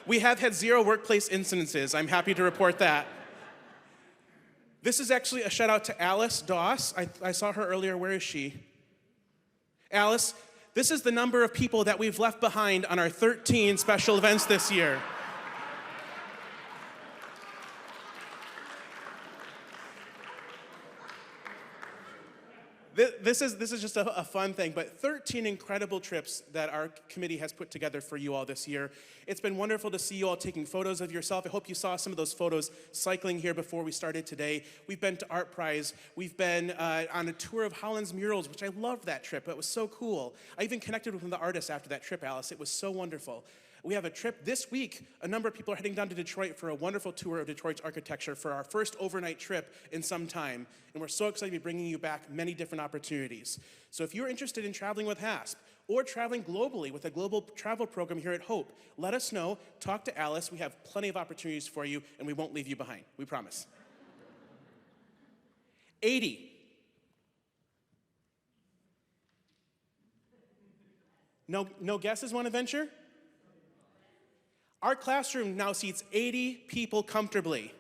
We have had 0 workplace incidences. I'm happy to report that. This is actually a shout out to Alice Doss. I saw her earlier. Where is she? Alice, this is the number of people that we've left behind on our 13 special events this year. This is just a fun thing, but 13 incredible trips that our committee has put together for you all this year. It's been wonderful to see you all taking photos of yourself. I hope you saw some of those photos cycling here before we started today. We've been to Art Prize. We've been on a tour of Holland's murals, which I loved that trip. It was so cool. I even connected with one of the artists after that trip, Alice. It was so wonderful. We have a trip this week. A number of people are heading down to Detroit for a wonderful tour of Detroit's architecture for our first overnight trip in some time. And we're so excited to be bringing you back many different opportunities. So if you're interested in traveling with HASP or traveling globally with a global travel program here at Hope, let us know. Talk to Alice. We have plenty of opportunities for you, and we won't leave you behind. We promise. 80. No guesses, want to venture? Our classroom now seats 80 people comfortably,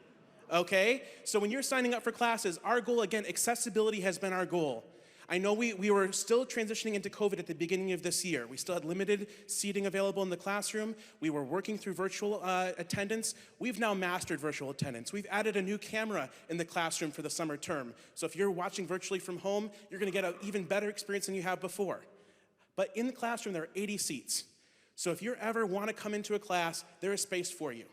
okay? So when you're signing up for classes, our goal, again, accessibility has been our goal. I know we were still transitioning into COVID at the beginning of this year. We still had limited seating available in the classroom. We were working through virtual attendance. We've now mastered virtual attendance. We've added a new camera in the classroom for the summer term. So if you're watching virtually from home, you're gonna get an even better experience than you have before. But in the classroom, there are 80 seats. So if you ever want to come into a class, there is space for you.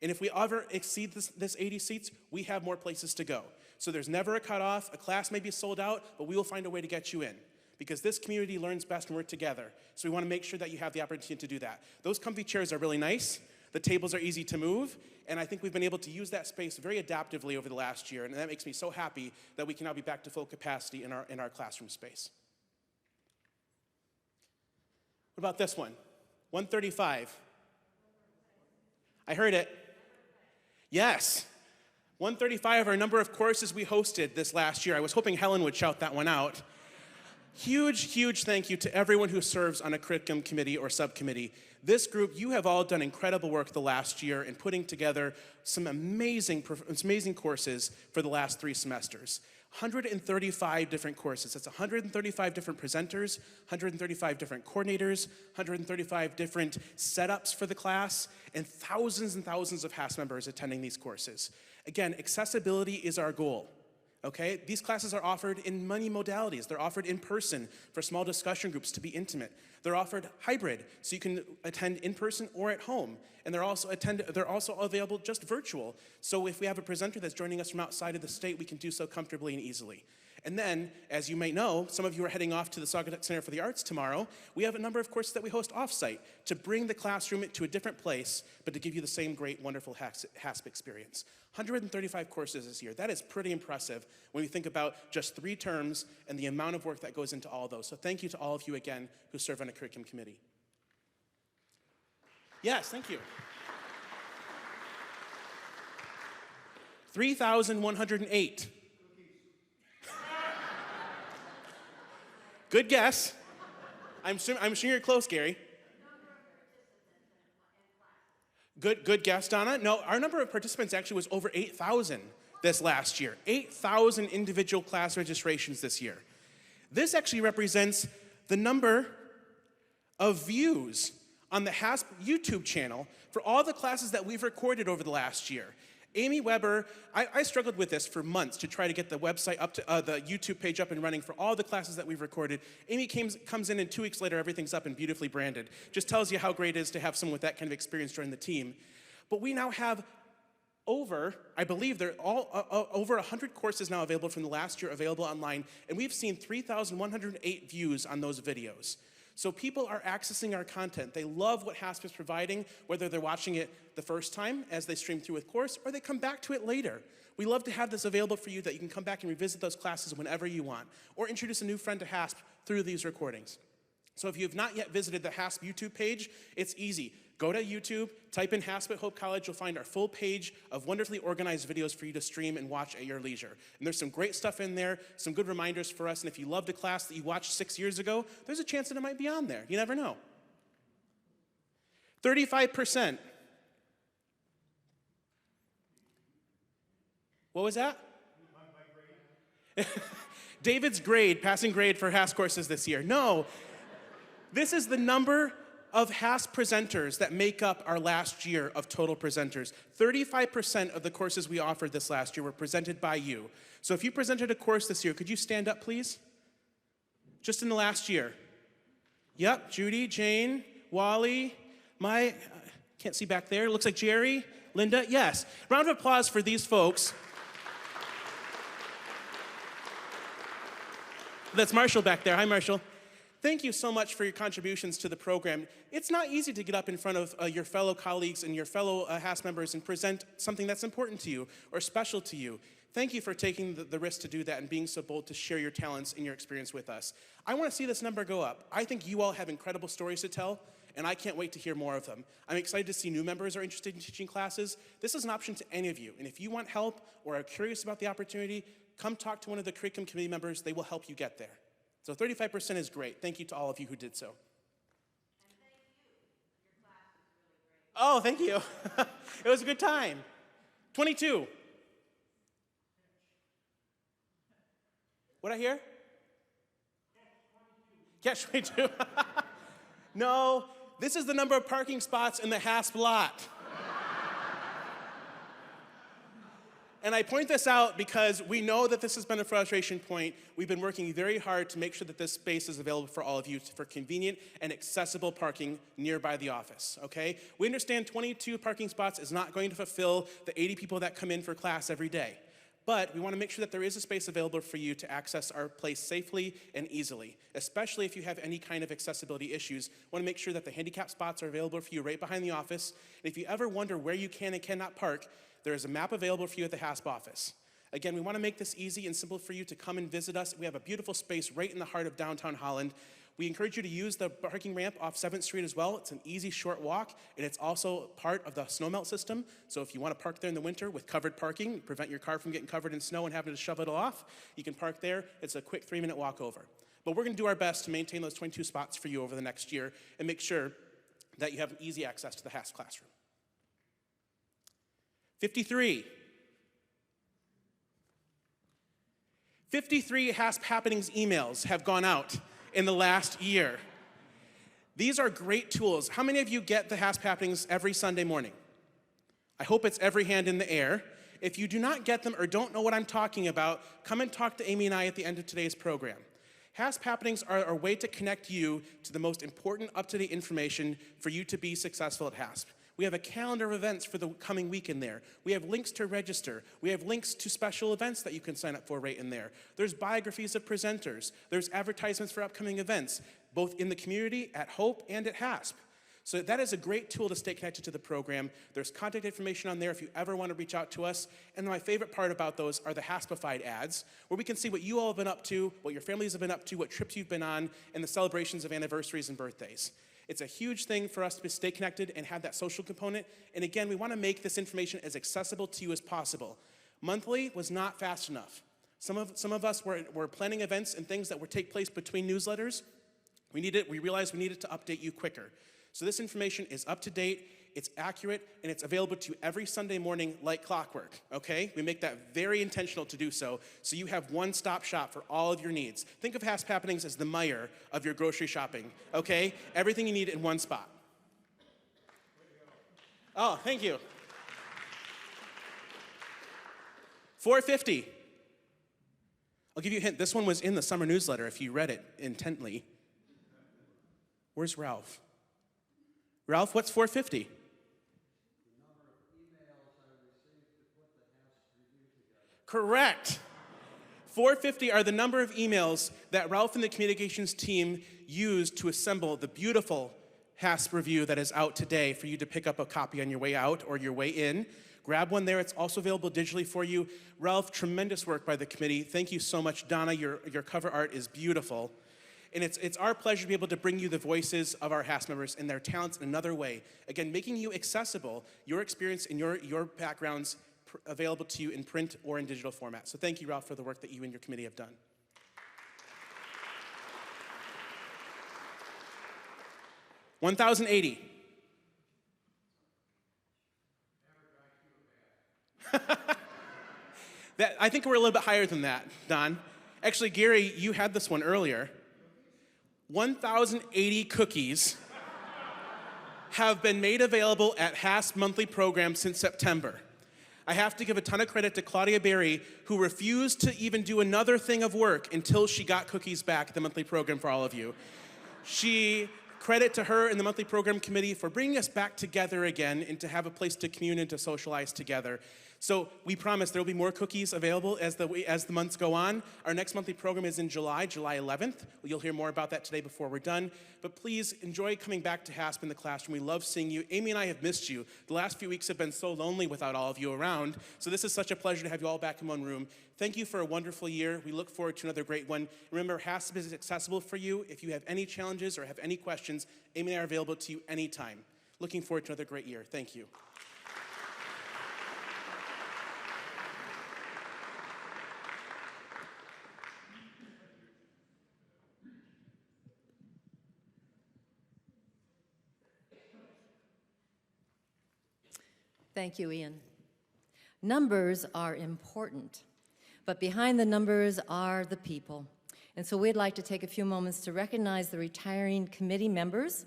And if we ever exceed this 80 seats, we have more places to go. So there's never a cutoff. A class may be sold out, but we will find a way to get you in. Because this community learns best when we're together. So we want to make sure that you have the opportunity to do that. Those comfy chairs are really nice. The tables are easy to move. And I think we've been able to use that space very adaptively over the last year. And that makes me so happy that we can now be back to full capacity in our classroom space. What about this one? 135. I heard it. Yes. 135 are a number of courses we hosted this last year. I was hoping Helen would shout that one out. Huge thank you to everyone who serves on a curriculum committee or subcommittee. This group, you have all done incredible work the last year in putting together some amazing courses for the last 3 semesters. 135 different courses. That's 135 different presenters, 135 different coordinators, 135 different setups for the class, and thousands of HASP members attending these courses. Again, accessibility is our goal. Okay? These classes are offered in many modalities. They're offered in person for small discussion groups to be intimate. They're offered hybrid, so you can attend in person or at home. And they're also available just virtual. So if we have a presenter that's joining us from outside of the state, we can do so comfortably and easily. And then, as you may know, some of you are heading off to the Saugatuck Center for the Arts tomorrow. We have a number of courses that we host off-site to bring the classroom to a different place, but to give you the same great, wonderful HASP experience. 135 courses this year. That is pretty impressive when we think about just 3 terms and the amount of work that goes into all those. So thank you to all of you again who serve on a curriculum committee. Yes, thank you. 3,108. Good guess. I'm sure you're close, Gary. Good guess, Donna. No, our number of participants actually was over 8,000 this last year. 8,000 individual class registrations this year. This actually represents the number of views on the HASP YouTube channel for all the classes that we've recorded over the last year. Amy Weber, I struggled with this for months to try to get the website up to the YouTube page up and running for all the classes that we've recorded. Amy comes in and 2 weeks later, everything's up and beautifully branded. Just tells you how great it is to have someone with that kind of experience join the team. But we now have I believe they're all over 100 courses now available from the last year available online, and we've seen 3,108 views on those videos. So people are accessing our content. They love what HASP is providing, whether they're watching it the first time as they stream through with course, or they come back to it later. We love to have this available for you that you can come back and revisit those classes whenever you want, or introduce a new friend to HASP through these recordings. So if you have not yet visited the HASP YouTube page, it's easy. Go to YouTube, type in HASP at Hope College, you'll find our full page of wonderfully organized videos for you to stream and watch at your leisure. And there's some great stuff in there, some good reminders for us, and if you loved a class that you watched 6 years ago, there's a chance that it might be on there. You never know. 35%. was that? David's grade, passing grade for HASP courses this year. No, this is the number of HASP presenters that make up our last year of total presenters. 35% of the courses we offered this last year were presented by you. So if you presented a course this year, could you stand up, please? Just in the last year. Yep, Judy, Jane, Wally, can't see back there. Looks like Jerry, Linda, yes. Round of applause for these folks. That's Marshall back there. Hi, Marshall. Thank you so much for your contributions to the program. It's not easy to get up in front of your fellow colleagues and your fellow HASP members and present something that's important to you or special to you. Thank you for taking the risk to do that and being so bold to share your talents and your experience with us. I want to see this number go up. I think you all have incredible stories to tell, and I can't wait to hear more of them. I'm excited to see new members are interested in teaching classes. This is an option to any of you, and if you want help or are curious about the opportunity, come talk to one of the curriculum committee members. They will help you get there. So 35% is great. Thank you to all of you who did so. And thank you. Your class was really great. Oh, thank you. It was a good time. 22. What'd I hear? Catch 22. No, this is the number of parking spots in the HASP lot. And I point this out because we know that this has been a frustration point. We've been working very hard to make sure that this space is available for all of you for convenient and accessible parking nearby the office, okay? We understand 22 parking spots is not going to fulfill the 80 people that come in for class every day. But we want to make sure that there is a space available for you to access our place safely and easily, especially if you have any kind of accessibility issues. We want to make sure that the handicap spots are available for you right behind the office. And if you ever wonder where you can and cannot park, there is a map available for you at the HASP office. Again, we want to make this easy and simple for you to come and visit us. We have a beautiful space right in the heart of downtown Holland. We encourage you to use the parking ramp off 7th Street as well. It's an easy, short walk, and it's also part of the snowmelt system. So if you want to park there in the winter with covered parking, prevent your car from getting covered in snow and having to shove it off, you can park there. It's a quick 3-minute walk over. But we're going to do our best to maintain those 22 spots for you over the next year and make sure that you have easy access to the HASP classroom. 53. 53 HASP Happenings emails have gone out in the last year. These are great tools. How many of you get the HASP Happenings every Sunday morning? I hope it's every hand in the air. If you do not get them or don't know what I'm talking about, come and talk to Amy and I at the end of today's program. HASP Happenings are a way to connect you to the most important up-to-date information for you to be successful at HASP. We have a calendar of events for the coming week in there. We have links to register. We have links to special events that you can sign up for right in there. There's biographies of presenters. There's advertisements for upcoming events, both in the community, at Hope, and at HASP. So that is a great tool to stay connected to the program. There's contact information on there if you ever want to reach out to us. And my favorite part about those are the HASPified ads, where we can see what you all have been up to, what your families have been up to, what trips you've been on, and the celebrations of anniversaries and birthdays. It's a huge thing for us to stay connected and have that social component. And again, we want to make this information as accessible to you as possible. Monthly was not fast enough. Some of us were planning events and things that would take place between newsletters. We realized we needed to update you quicker. So this information is up to date, it's accurate, and it's available to you every Sunday morning like clockwork, okay? We make that very intentional to do so you have one-stop shop for all of your needs. Think of HASP Happenings as the Meijer of your grocery shopping, okay? Everything you need in one spot. Oh, thank you. 450. I'll give you a hint. This one was in the summer newsletter if you read it intently. Where's Ralph? Ralph, what's 450? The number of emails I received to put the HASP review together. Correct. 450 are the number of emails that Ralph and the communications team used to assemble the beautiful HASP review that is out today for you to pick up a copy on your way out or your way in. Grab one there. It's also available digitally for you. Ralph, tremendous work by the committee. Thank you so much. Donna, your cover art is beautiful. And it's our pleasure to be able to bring you the voices of our HASP members and their talents in another way. Again, making you accessible, your experience and your backgrounds available to you in print or in digital format. So thank you, Ralph, for the work that you and your committee have done. $1,080. I think we're a little bit higher than that, Don. Actually, Gary, you had this one earlier. 1,080 cookies have been made available at HASP monthly programs since September. I have to give a ton of credit to Claudia Berry, who refused to even do another thing of work until she got cookies back at the monthly program for all of you. Credit to her and the monthly program committee for bringing us back together again and to have a place to commune and to socialize together. So we promise there will be more cookies available as the months go on. Our next monthly program is in July 11th. You'll hear more about that today before we're done. But please enjoy coming back to HASP in the classroom. We love seeing you. Amy and I have missed you. The last few weeks have been so lonely without all of you around. So this is such a pleasure to have you all back in one room. Thank you for a wonderful year. We look forward to another great one. Remember, HASP is accessible for you. If you have any challenges or have any questions, Amy and I are available to you anytime. Looking forward to another great year. Thank you. Thank you, Ian. Numbers are important, but behind the numbers are the people. And so we'd like to take a few moments to recognize the retiring committee members.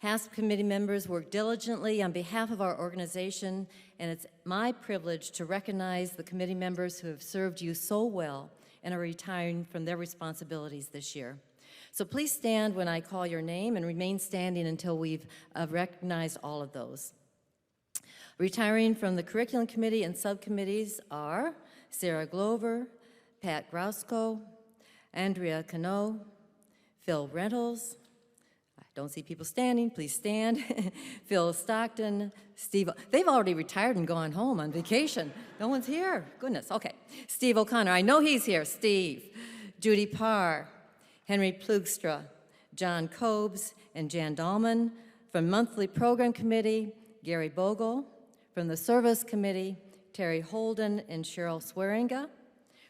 HASP committee members work diligently on behalf of our organization, and it's my privilege to recognize the committee members who have served you so well and are retiring from their responsibilities this year. So please stand when I call your name and remain standing until we've recognized all of those. Retiring from the Curriculum Committee and subcommittees are Sarah Glover, Pat Grausko, Andrea Cano, Phil Reynolds. I don't see people standing, please stand. Phil Stockton, Steve, they've already retired and gone home on vacation. No one's here, goodness, okay. Steve O'Connor, I know he's here, Steve. Judy Parr, Henry Plugstra, John Cobes, and Jan Dahlman. From Monthly Program Committee, Gary Bogle. From the Service Committee, Terry Holden and Cheryl Swearinga.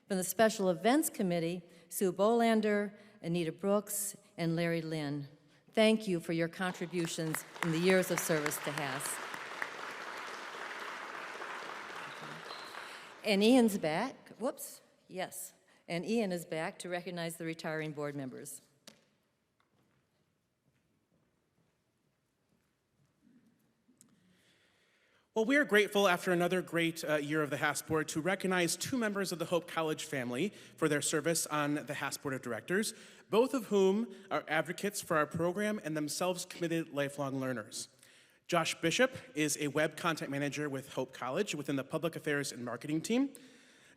From the Special Events Committee, Sue Bolander, Anita Brooks, and Larry Lynn. Thank you for your contributions in the years of service to HASP. And Ian's back, whoops, yes. And Ian is back to recognize the retiring board members. Well, we are grateful after another great year of the HASP Board to recognize two members of the Hope College family for their service on the HASP Board of Directors, both of whom are advocates for our program and themselves committed lifelong learners. Josh Bishop is a web content manager with Hope College within the Public Affairs and Marketing team.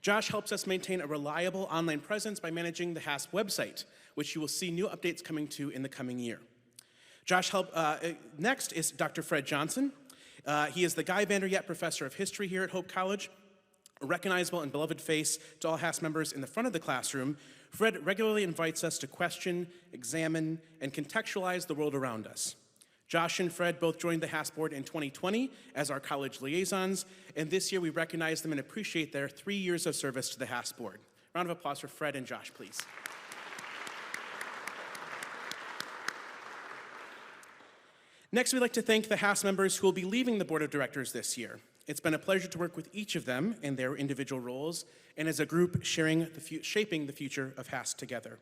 Josh helps us maintain a reliable online presence by managing the HASP website, which you will see new updates coming to in the coming year. Next is Dr. Fred Johnson. He is the Guy Vanderjet Professor of History here at Hope College, a recognizable and beloved face to all HASP members in the front of the classroom. Fred regularly invites us to question, examine, and contextualize the world around us. Josh and Fred both joined the HASP Board in 2020 as our college liaisons, and this year we recognize them and appreciate their 3 years of service to the HASP Board. Round of applause for Fred and Josh, please. Next, we'd like to thank the HASP members who will be leaving the Board of Directors this year. It's been a pleasure to work with each of them in their individual roles and as a group shaping the future of HASP together.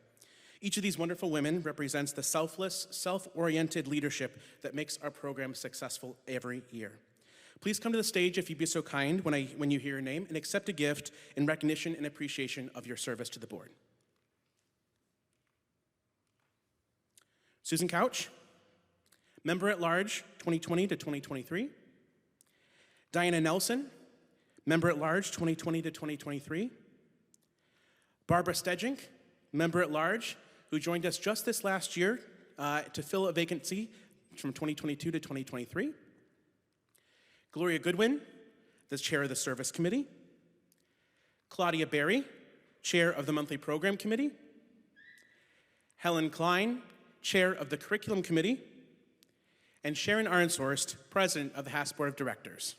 Each of these wonderful women represents the selfless, self-oriented leadership that makes our program successful every year. Please come to the stage if you'd be so kind when you hear your name and accept a gift in recognition and appreciation of your service to the board. Susan Couch. Member at Large, 2020 to 2023. Diana Nelson, Member at Large, 2020 to 2023. Barbara Stedjink, Member at Large, who joined us just this last year to fill a vacancy from 2022 to 2023. Gloria Goodwin, the Chair of the Service Committee. Claudia Berry, Chair of the Monthly Program Committee. Helen Klein, Chair of the Curriculum Committee. And Sharon Arnshorst, President of the HASP Board of Directors.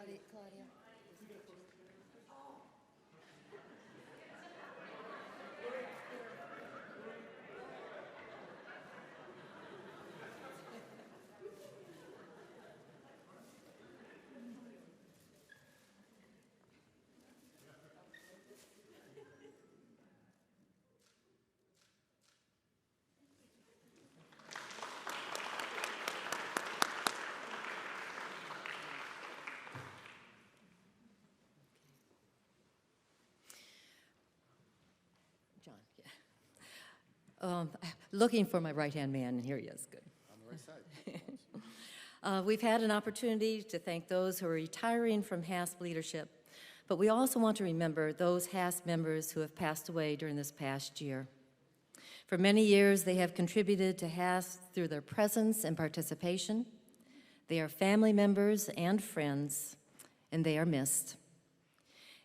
Claudia. John, yeah. Looking for my right-hand man, and here he is, good. On the right side. We've had an opportunity to thank those who are retiring from HASP leadership, but we also want to remember those HASP members who have passed away during this past year. For many years, they have contributed to HASP through their presence and participation. They are family members and friends, and they are missed.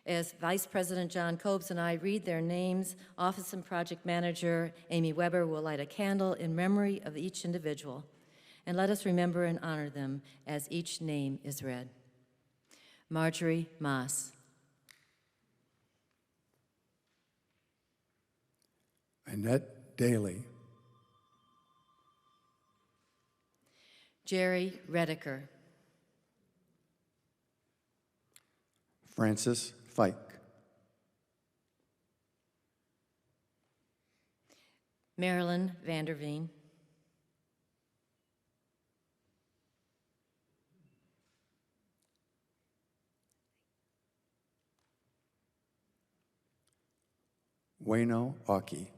As Vice President John Cobes and I read their names, Office and Project Manager Amy Weber will light a candle in memory of each individual. And let us remember and honor them as each name is read. Marjorie Moss. Annette Daly. Jerry Redeker. Francis Fike. Marilyn Vanderveen. Wayno Aki.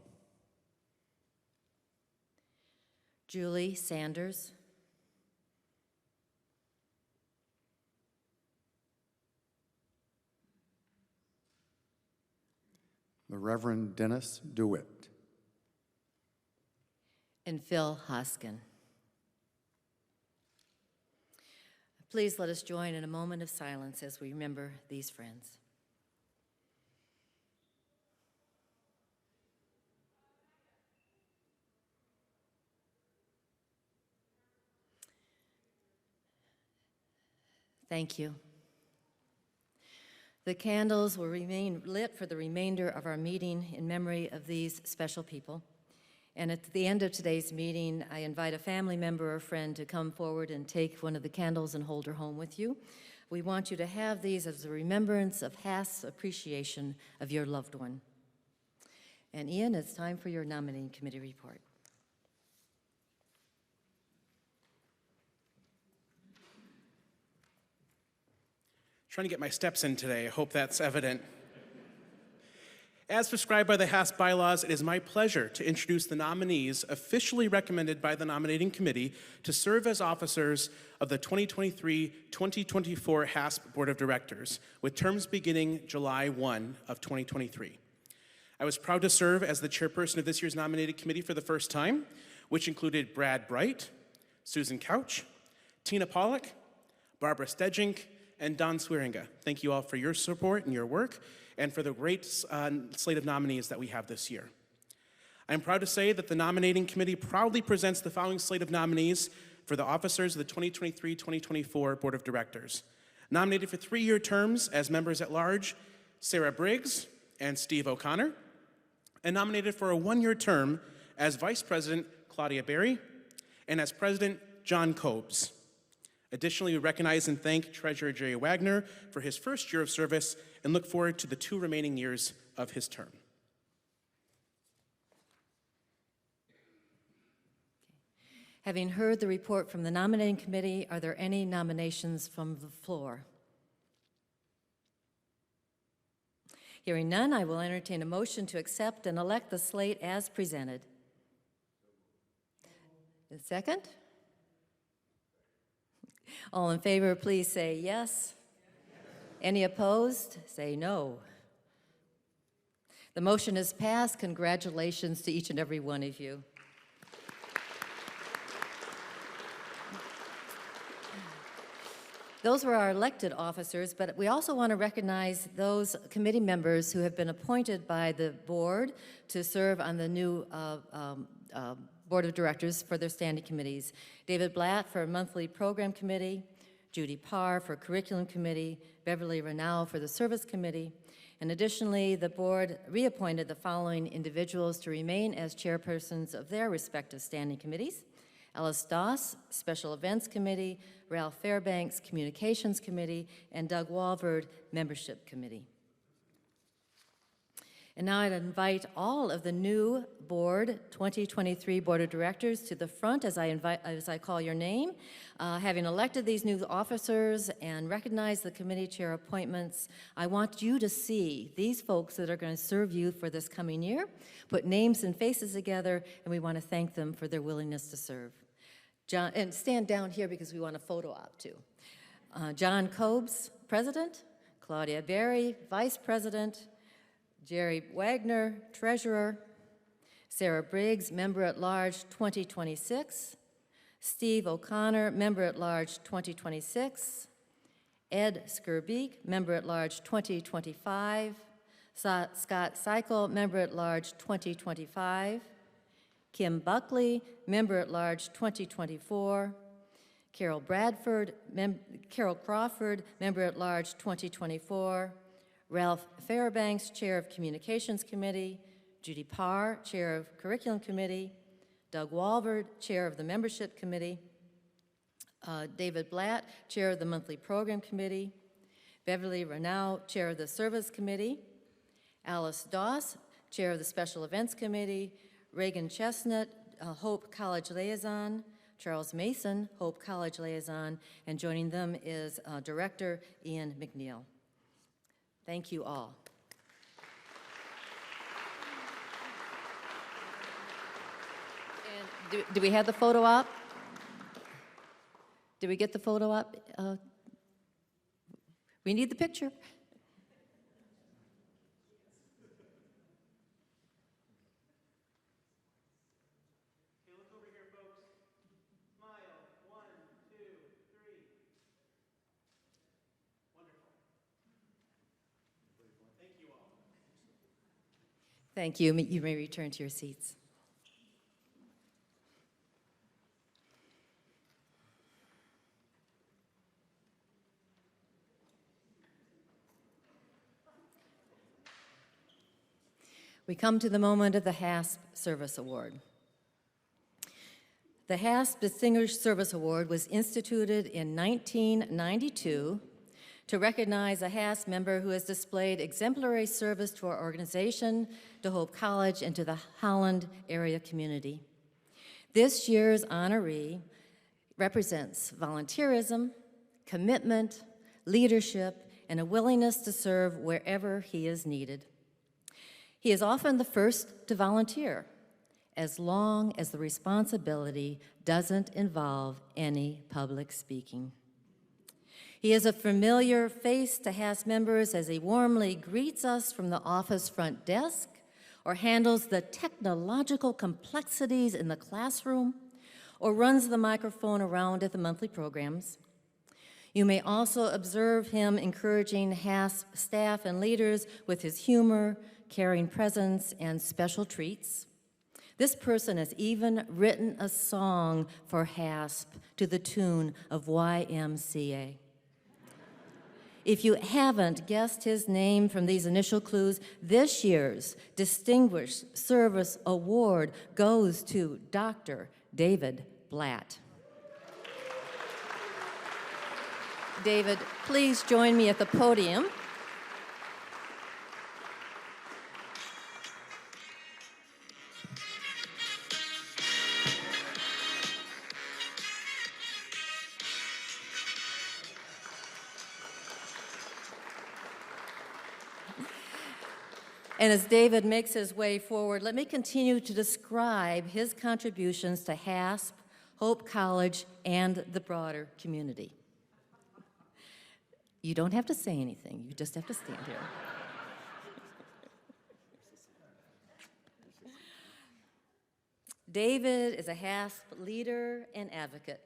Julie Sanders. The Reverend Dennis DeWitt. And Phil Hoskin. Please let us join in a moment of silence as we remember these friends. Thank you. The candles will remain lit for the remainder of our meeting in memory of these special people. And at the end of today's meeting, I invite a family member or friend to come forward and take one of the candles and hold her home with you. We want you to have these as a remembrance of HASP's appreciation of your loved one. And Ian, it's time for your nominating committee report. Trying to get my steps in today. I hope that's evident. As prescribed by the HASP bylaws, it is my pleasure to introduce the nominees officially recommended by the nominating committee to serve as officers of the 2023-2024 HASP Board of Directors, with terms beginning July 1 of 2023. I was proud to serve as the chairperson of this year's nominated committee for the first time, which included Brad Bright, Susan Couch, Tina Pollock, Barbara Stedjink, and Don Swearinga. Thank you all for your support and your work, and for the great slate of nominees that we have this year. I'm proud to say that the nominating committee proudly presents the following slate of nominees for the officers of the 2023-2024 Board of Directors. Nominated for 3-year terms as members at large, Sarah Briggs and Steve O'Connor, and nominated for a 1-year term as Vice President, Claudia Berry, and as President, John Cobes. Additionally, we recognize and thank Treasurer Jerry Wagner for his first year of service and look forward to the 2 remaining years of his term. Having heard the report from the nominating committee, are there any nominations from the floor? Hearing none, I will entertain a motion to accept and elect the slate as presented. A second? All in favor, please say yes. Any opposed? Say no. The motion is passed. Congratulations to each and every one of you. Those were our elected officers, but we also want to recognize those committee members who have been appointed by the board to serve on the new Board of Directors for their standing committees. David Blatt for monthly program committee, Judy Parr for Curriculum Committee, Beverly Renau for the Service Committee, and additionally, the board reappointed the following individuals to remain as chairpersons of their respective standing committees: Alice Doss, Special Events Committee, Ralph Fairbanks, Communications Committee, and Doug Walvard, Membership Committee. And now I'd invite all of the new Board 2023 Board of Directors to the front as I call your name. Having elected these new officers and recognized the committee chair appointments, I want you to see these folks that are going to serve you for this coming year, put names and faces together, and we want to thank them for their willingness to serve. John, and stand down here because we want a photo op too. John Cobes, President; Claudia Berry, Vice President; Jerry Wagner, Treasurer; Sarah Briggs, Member-at-Large 2026; Steve O'Connor, Member-at-Large 2026; Ed Skirbeek, Member-at-Large 2025; Scott Seikel, Member-at-Large 2025; Kim Buckley, Member-at-Large 2024; Carol Crawford, Member-at-Large 2024; Ralph Fairbanks, Chair of Communications Committee; Judy Parr, Chair of Curriculum Committee; Doug Walvard, Chair of the Membership Committee; David Blatt, Chair of the Monthly Program Committee; Beverly Renau, Chair of the Service Committee; Alice Doss, Chair of the Special Events Committee; Reagan Chestnut, Hope College Liaison; Charles Mason, Hope College Liaison, and joining them is Director Ian McNeil. Thank you all. And do we have the photo op? Did we get the photo op? We need the picture. Okay, look over here, folks. Smile. 1, 2, 3. Wonderful. Thank you all. Thank you. You may return to your seats. We come to the moment of the HASP Service Award. The HASP Distinguished Service Award was instituted in 1992 to recognize a HASP member who has displayed exemplary service to our organization, to Hope College, and to the Holland area community. This year's honoree represents volunteerism, commitment, leadership, and a willingness to serve wherever he is needed. He is often the first to volunteer, as long as the responsibility doesn't involve any public speaking. He is a familiar face to HASP members as he warmly greets us from the office front desk, or handles the technological complexities in the classroom, or runs the microphone around at the monthly programs. You may also observe him encouraging HASP staff and leaders with his humor, caring presence, and special treats. This person has even written a song for HASP to the tune of YMCA. If you haven't guessed his name from these initial clues, this year's Distinguished Service Award goes to Dr. David Blatt. David, please join me at the podium. And as David makes his way forward, let me continue to describe his contributions to HASP, Hope College, and the broader community. You don't have to say anything, you just have to stand here. David is a HASP leader and advocate.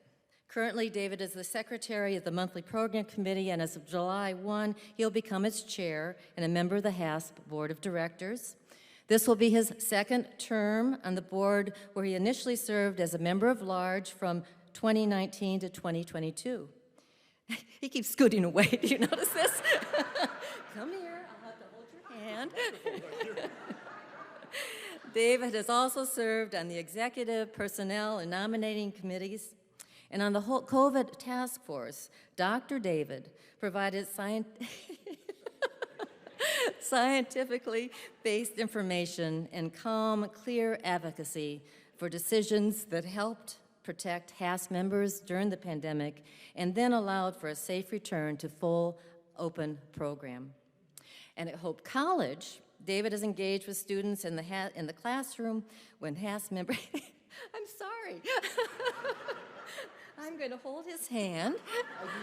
Currently, David is the secretary of the monthly program committee, and as of July 1, he'll become its chair and a member of the HASP board of directors. This will be his second term on the board, where he initially served as a member of large from 2019 to 2022. He keeps scooting away. Do you notice this? Come here. I'll have to hold your hand. David has also served on the executive, personnel, and nominating committees, and on the whole COVID task force. Dr. David provided scientifically based information and calm, clear advocacy for decisions that helped protect HASP members during the pandemic and then allowed for a safe return to full open program. And at Hope College, David is engaged with students in the classroom when HASP members, I'm sorry. I'm going to hold his hand.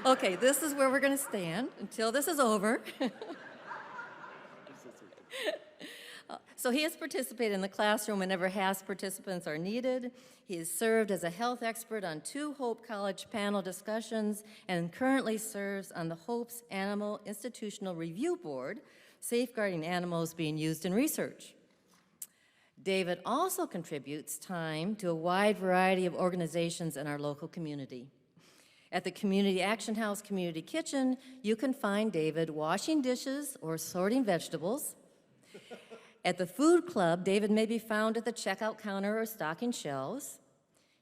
Okay, this is where we're going to stand until this is over. So he has participated in the classroom whenever HASP participants are needed. He has served as a health expert on 2 Hope College panel discussions and currently serves on the Hope's Animal Institutional Review Board, safeguarding animals being used in research. David also contributes time to a wide variety of organizations in our local community. At the Community Action House Community Kitchen, you can find David washing dishes or sorting vegetables. At the Food Club, David may be found at the checkout counter or stocking shelves.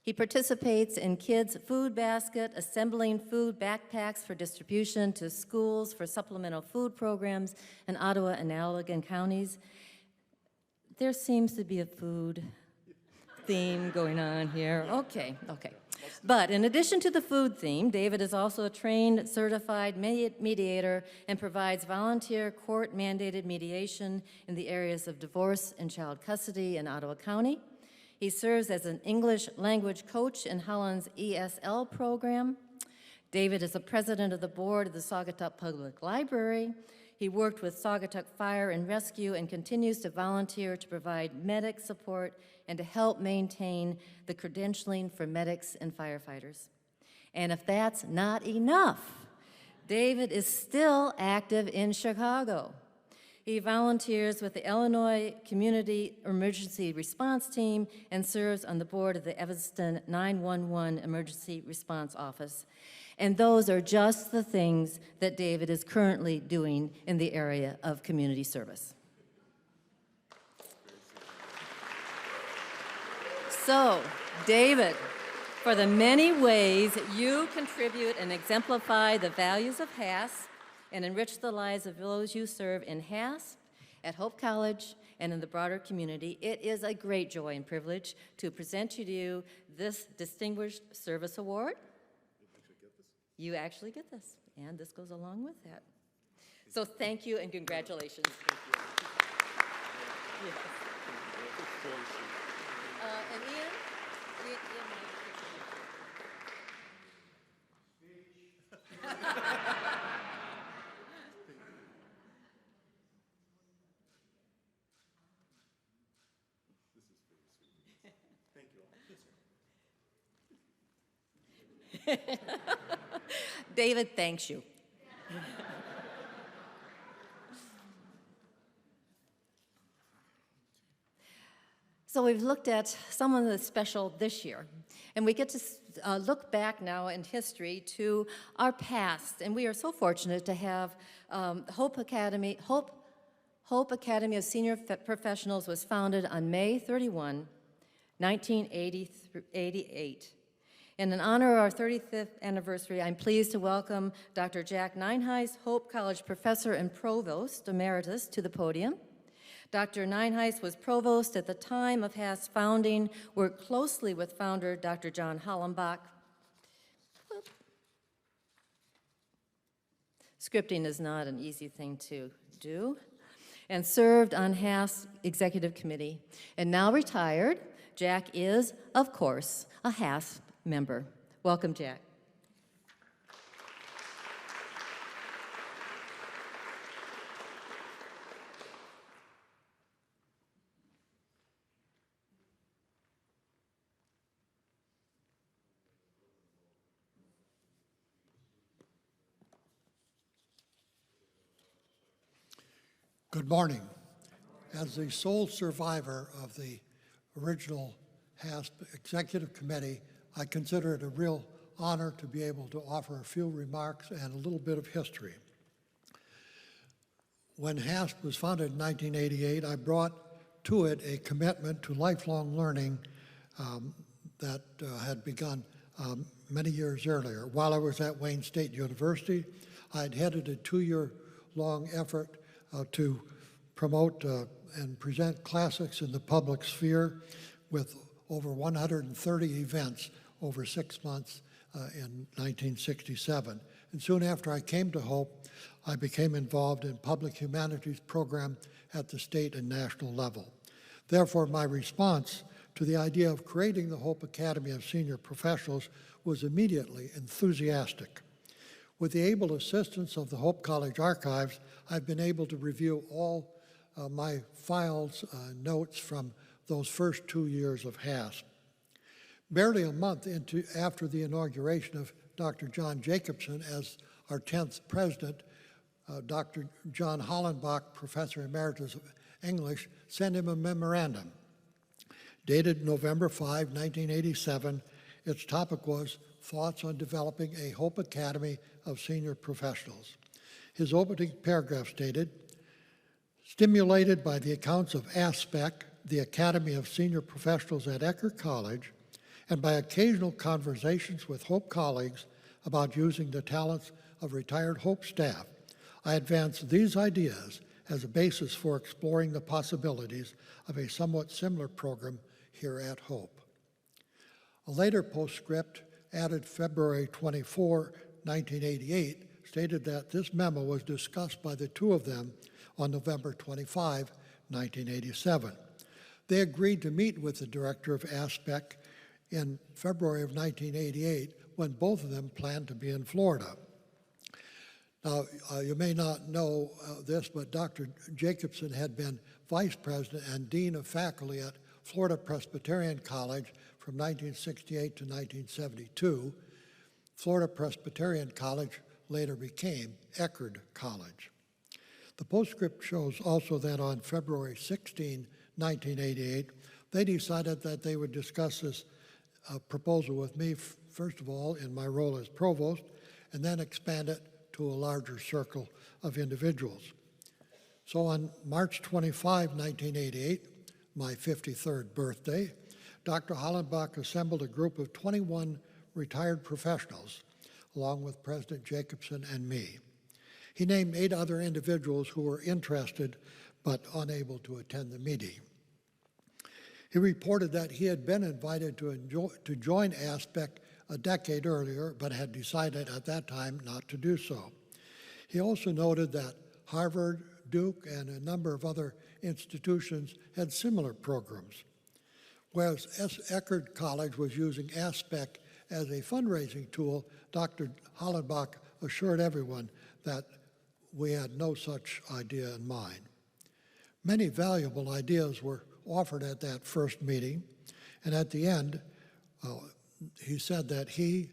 He participates in Kids' Food Basket, assembling food backpacks for distribution to schools for supplemental food programs in Ottawa and Allegan counties. There seems to be a food theme going on here. Okay. But in addition to the food theme, David is also a trained, certified mediator and provides volunteer court-mandated mediation in the areas of divorce and child custody in Ottawa County. He serves as an English language coach in Holland's ESL program. David is the president of the board of the Saugatuck Public Library. He worked with Saugatuck Fire and Rescue and continues to volunteer to provide medic support and to help maintain the credentialing for medics and firefighters. And if that's not enough, David is still active in Chicago. He volunteers with the Illinois Community Emergency Response Team and serves on the board of the Evanston 911 Emergency Response Office. And those are just the things that David is currently doing in the area of community service. So, David, for the many ways you contribute and exemplify the values of HASP and enrich the lives of those you serve in HASP, at Hope College, and in the broader community, it is a great joy and privilege to present to you this Distinguished Service Award. You actually get this, and this goes along with that. So thank you and congratulations. Yes. And Ian David thanks you. So we've looked at some of the special this year, and we get to look back now in history to our past, and we are so fortunate to have Hope Academy of Senior Professionals was founded on May 31, 1988. And in honor of our 35th anniversary, I'm pleased to welcome Dr. Jack Nienhuis, Hope College Professor and Provost Emeritus, to the podium. Dr. Nienhuis was provost at the time of HASP's founding, worked closely with founder Dr. John Hollenbach. Scripting is not an easy thing to do. And served on HASP's executive committee. And now retired, Jack is, of course, a HASP member. Welcome, Jack. Good morning. As the sole survivor of the original HASP Executive Committee, I consider it a real honor to be able to offer a few remarks and a little bit of history. When HASP was founded in 1988, I brought to it a commitment to lifelong learning that had begun many years earlier. While I was at Wayne State University, I had headed a 2-year-long effort to promote and present classics in the public sphere with over 130 events over 6 months in 1967. And soon after I came to Hope, I became involved in public humanities program at the state and national level. Therefore, my response to the idea of creating the Hope Academy of Senior Professionals was immediately enthusiastic. With the able assistance of the Hope College Archives, I've been able to review all my files, notes from those first 2 years of HASP. Barely a month after the inauguration of Dr. John Jacobson as our 10th president, Dr. John Hollenbach, Professor Emeritus of English, sent him a memorandum. Dated November 5, 1987, its topic was Thoughts on Developing a Hope Academy of Senior Professionals. His opening paragraph stated, stimulated by the accounts of ASPEC, the Academy of Senior Professionals at Eckerd College, and by occasional conversations with Hope colleagues about using the talents of retired Hope staff, I advanced these ideas as a basis for exploring the possibilities of a somewhat similar program here at Hope. A later postscript, added February 24, 1988, stated that this memo was discussed by the two of them on November 25, 1987. They agreed to meet with the director of ASPEC in February of 1988 when both of them planned to be in Florida. Now, you may not know this, but Dr. Jacobson had been vice president and dean of faculty at Florida Presbyterian College from 1968 to 1972. Florida Presbyterian College later became Eckerd College. The postscript shows also that on February 16, 1988, they decided that they would discuss this proposal with me, first of all, in my role as provost, and then expand it to a larger circle of individuals. So on March 25, 1988, my 53rd birthday, Dr. Hollenbach assembled a group of 21 retired professionals, along with President Jacobson and me. He named 8 other individuals who were interested but unable to attend the meeting. He reported that he had been invited to join ASPEC a decade earlier, but had decided at that time not to do so. He also noted that Harvard, Duke, and a number of other institutions had similar programs. Whereas Eckerd College was using ASPEC as a fundraising tool, Dr. Hollenbach assured everyone that we had no such idea in mind. Many valuable ideas were offered at that first meeting, and at the end, he said that he,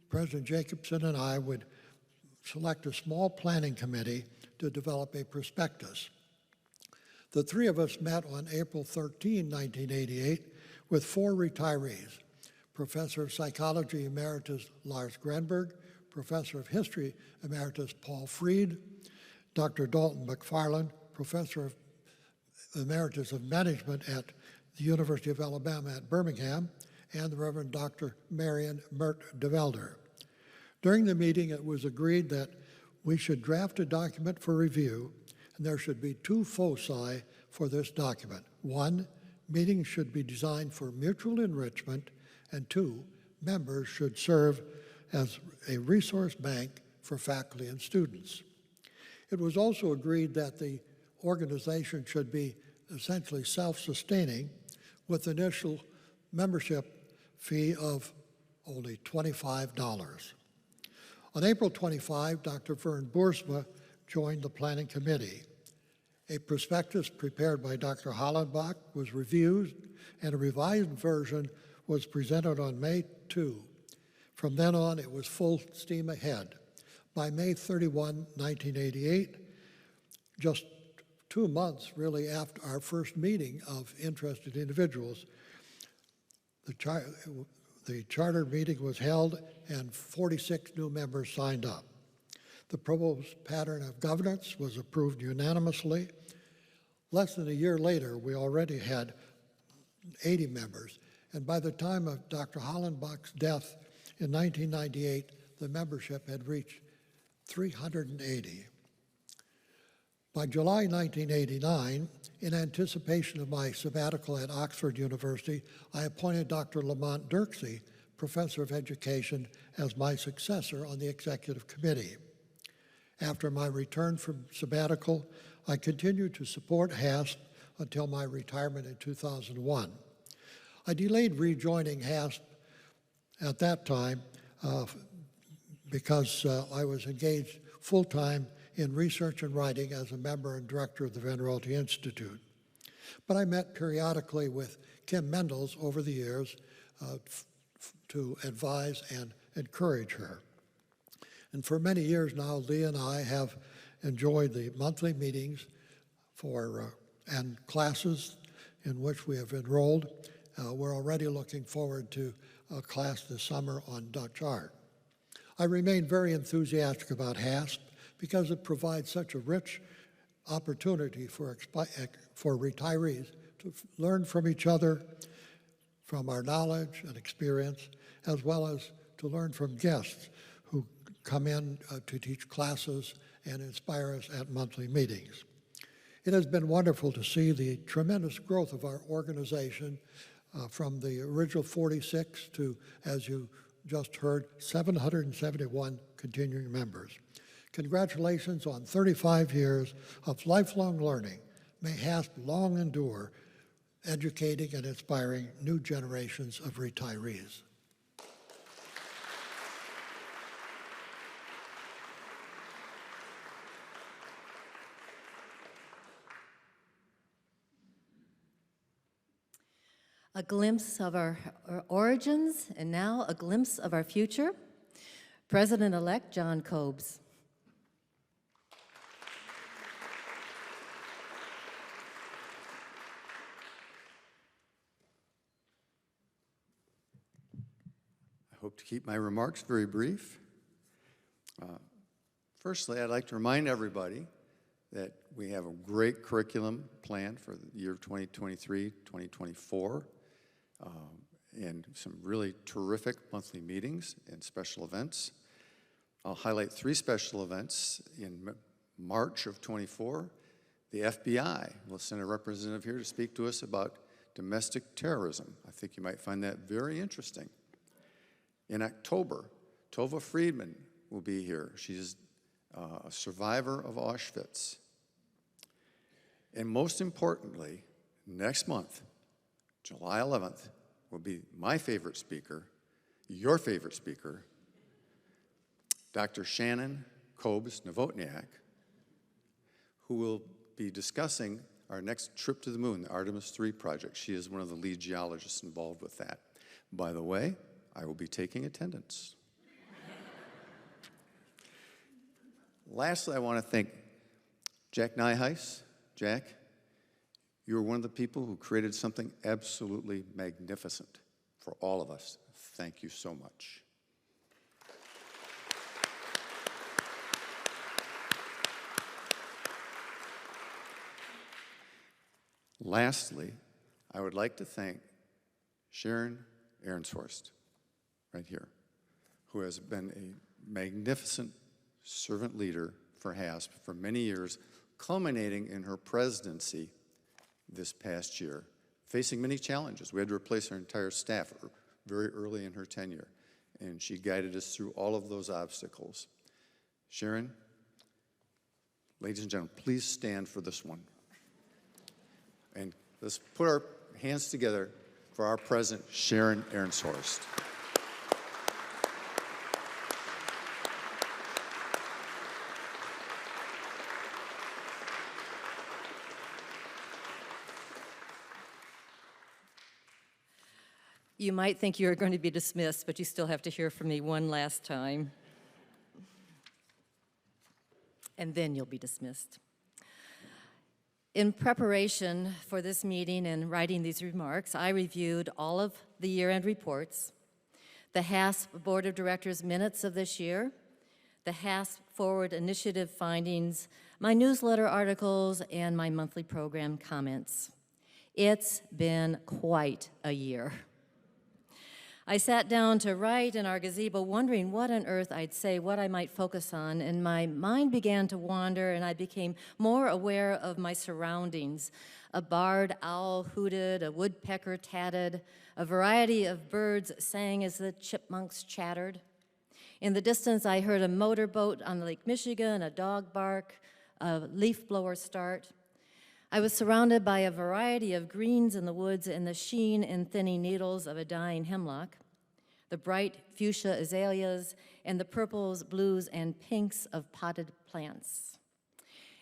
President Jacobson, and I would select a small planning committee to develop a prospectus. The three of us met on April 13, 1988, with 4 retirees: Professor of Psychology Emeritus Lars Grenberg, Professor of History Emeritus Paul Freed, Dr. Dalton McFarland, Professor of Emeritus of Management at the University of Alabama at Birmingham, and the Reverend Dr. Marion Mert de Velder. During the meeting, it was agreed that we should draft a document for review, and there should be 2 foci for this document. 1, meetings should be designed for mutual enrichment, and 2, members should serve as a resource bank for faculty and students. It was also agreed that the organization should be essentially self-sustaining with initial membership fee of only $25. On April 25, Dr. Vern Boersma joined the planning committee. A prospectus prepared by Dr. Hollenbach was reviewed, and a revised version was presented on May 2. From then on, it was full steam ahead. By May 31, 1988, just 2 months really after our first meeting of interested individuals, the charter meeting was held and 46 new members signed up. The proposed pattern of governance was approved unanimously. Less than a year later, we already had 80 members, and by the time of Dr. Hollenbach's death in 1998, the membership had reached 380. By July 1989, in anticipation of my sabbatical at Oxford University, I appointed Dr. Lamont Dirksey, Professor of Education, as my successor on the Executive Committee. After my return from sabbatical, I continued to support HASP until my retirement in 2001. I delayed rejoining HASP at that time because I was engaged full-time in research and writing as a member and director of the Venerability Institute. But I met periodically with Kim Mendels over the years to advise and encourage her. And for many years now, Lee and I have enjoyed the monthly meetings and classes in which we have enrolled. We're already looking forward to a class this summer on Dutch art. I remain very enthusiastic about HASP because it provides such a rich opportunity for retirees to learn from each other, from our knowledge and experience, as well as to learn from guests who come in to teach classes and inspire us at monthly meetings. It has been wonderful to see the tremendous growth of our organization from the original 46 to, as you just heard, 771 continuing members. Congratulations on 35 years of lifelong learning. May HASP long endure, educating and inspiring new generations of retirees. A glimpse of our origins, and now a glimpse of our future. President-elect John Cobes. I hope to keep my remarks very brief. Firstly, I'd like to remind everybody that we have a great curriculum planned for the year 2023, 2024, and some really terrific monthly meetings and special events. I'll highlight 3 special events. In March of 24, the FBI will send a representative here to speak to us about domestic terrorism. I think you might find that very interesting. In October, Tova Friedman will be here. She's a survivor of Auschwitz. And most importantly, next month, July 11th, will be my favorite speaker, your favorite speaker, Dr. Shannon Cobes-Novotniak, who will be discussing our next trip to the moon, the Artemis III project. She is one of the lead geologists involved with that. By the way, I will be taking attendance. Lastly, I want to thank Jack Nyheis. Jack, you were one of the people who created something absolutely magnificent for all of us. Thank you so much. Lastly, I would like to thank Sharon Ehrenshorst, right here, who has been a magnificent servant leader for HASP for many years, culminating in her presidency this past year, facing many challenges. We had to replace her entire staff very early in her tenure, and she guided us through all of those obstacles. Sharon, ladies and gentlemen, please stand for this one. And let's put our hands together for our president, Sharon Ehrenshorst. You might think you're going to be dismissed, but you still have to hear from me one last time. And then you'll be dismissed. In preparation for this meeting and writing these remarks, I reviewed all of the year-end reports, the HASP Board of Directors minutes of this year, the HASP Forward Initiative findings, my newsletter articles, and my monthly program comments. It's been quite a year. I sat down to write in our gazebo wondering what on earth I'd say, what I might focus on, and my mind began to wander and I became more aware of my surroundings. A barred owl hooted, a woodpecker tatted, a variety of birds sang as the chipmunks chattered. In the distance, I heard a motorboat on Lake Michigan, a dog bark, a leaf blower start. I was surrounded by a variety of greens in the woods and the sheen and thinning needles of a dying hemlock, the bright fuchsia azaleas, and the purples, blues, and pinks of potted plants.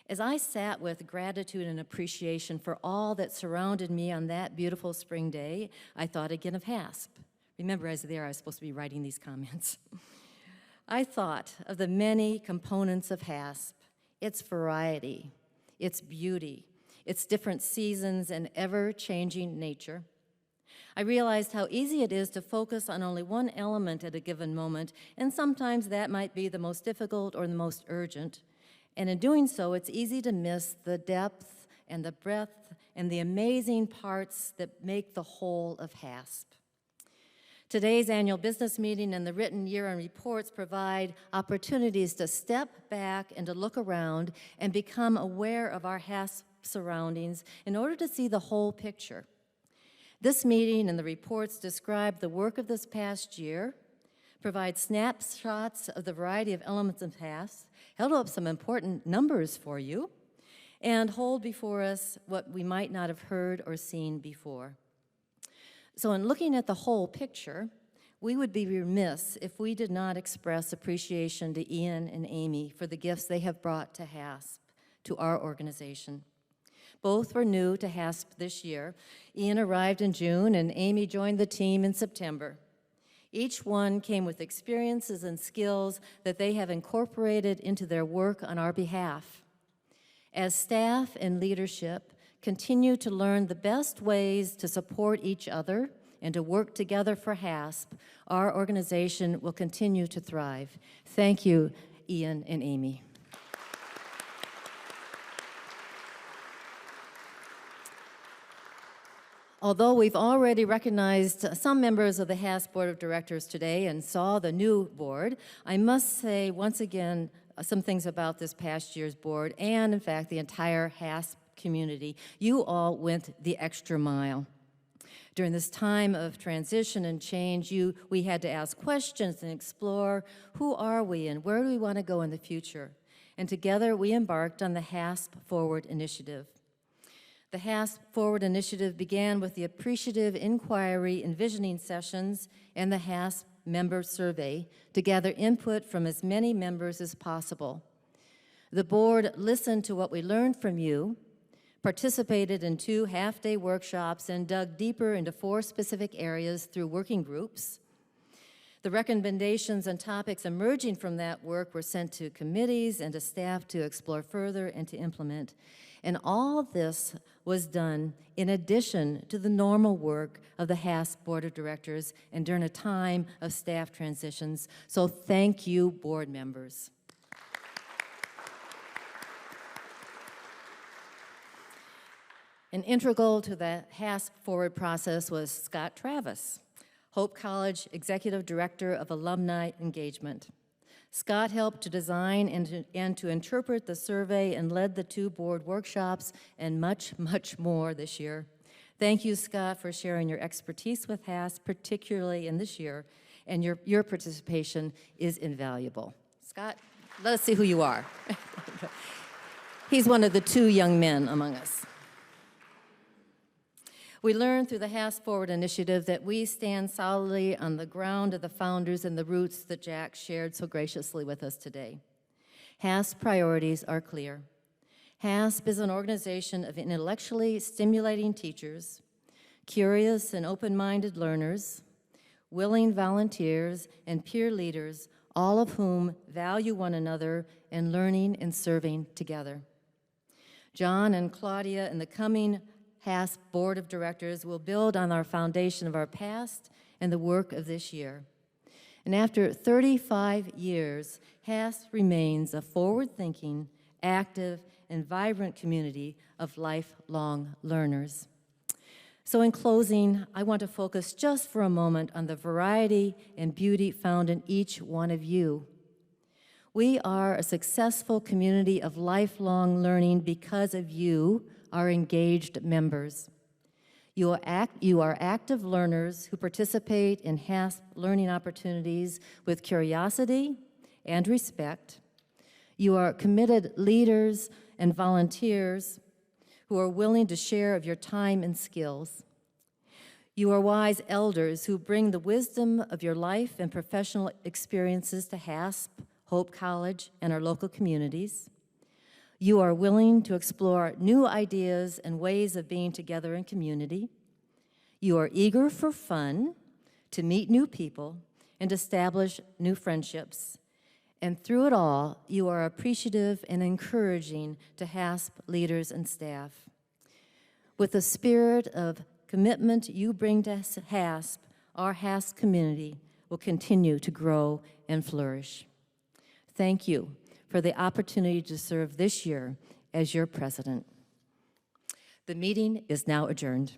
As I sat with gratitude and appreciation for all that surrounded me on that beautiful spring day, I thought again of HASP. Remember, I was supposed to be writing these comments. I thought of the many components of HASP, its variety, its beauty, its different seasons and ever-changing nature. I realized how easy it is to focus on only one element at a given moment, and sometimes that might be the most difficult or the most urgent. And in doing so, it's easy to miss the depth and the breadth and the amazing parts that make the whole of HASP. Today's annual business meeting and the written year-end reports provide opportunities to step back and to look around and become aware of our HASP surroundings in order to see the whole picture. This meeting and the reports describe the work of this past year, provide snapshots of the variety of elements of HASP, held up some important numbers for you, and hold before us what we might not have heard or seen before. So in looking at the whole picture, we would be remiss if we did not express appreciation to Ian and Amy for the gifts they have brought to HASP, to our organization. Both were new to HASP this year. Ian arrived in June and Amy joined the team in September. Each one came with experiences and skills that they have incorporated into their work on our behalf. As staff and leadership continue to learn the best ways to support each other and to work together for HASP, our organization will continue to thrive. Thank you, Ian and Amy. Although we've already recognized some members of the HASP Board of Directors today and saw the new board, I must say once again some things about this past year's board and, in fact, the entire HASP community. You all went the extra mile. During this time of transition and change, we had to ask questions and explore who are we and where do we want to go in the future. And together we embarked on the HASP Forward Initiative. The HASP Forward Initiative began with the appreciative inquiry envisioning sessions and the HASP member survey to gather input from as many members as possible. The board listened to what we learned from you, participated in 2 half-day workshops, and dug deeper into 4 specific areas through working groups. The recommendations and topics emerging from that work were sent to committees and to staff to explore further and to implement. And all this was done in addition to the normal work of the HASP Board of Directors and during a time of staff transitions. So thank you, board members. And integral to the HASP Forward process was Scott Travis, Hope College Executive Director of Alumni Engagement. Scott helped to design and to interpret the survey and led the 2 board workshops and much, much more this year. Thank you, Scott, for sharing your expertise with HASP, particularly in this year, and your participation is invaluable. Scott, let us see who you are. He's one of the 2 young men among us. We learned through the HASP Forward Initiative that we stand solidly on the ground of the founders and the roots that Jack shared so graciously with us today. HASP priorities are clear. HASP is an organization of intellectually stimulating teachers, curious and open-minded learners, willing volunteers, and peer leaders, all of whom value one another and learning and serving together. John and Claudia and the coming HASP Board of Directors will build on our foundation of our past and the work of this year. And after 35 years, HASP remains a forward-thinking, active, and vibrant community of lifelong learners. So in closing, I want to focus just for a moment on the variety and beauty found in each one of you. We are a successful community of lifelong learning because of you, our engaged members. You are active learners who participate in HASP learning opportunities with curiosity and respect. You are committed leaders and volunteers who are willing to share of your time and skills. You are wise elders who bring the wisdom of your life and professional experiences to HASP, Hope College, and our local communities. You are willing to explore new ideas and ways of being together in community. You are eager for fun, to meet new people, and establish new friendships. And through it all, you are appreciative and encouraging to HASP leaders and staff. With the spirit of commitment you bring to HASP, our HASP community will continue to grow and flourish. Thank you for the opportunity to serve this year as your president. The meeting is now adjourned.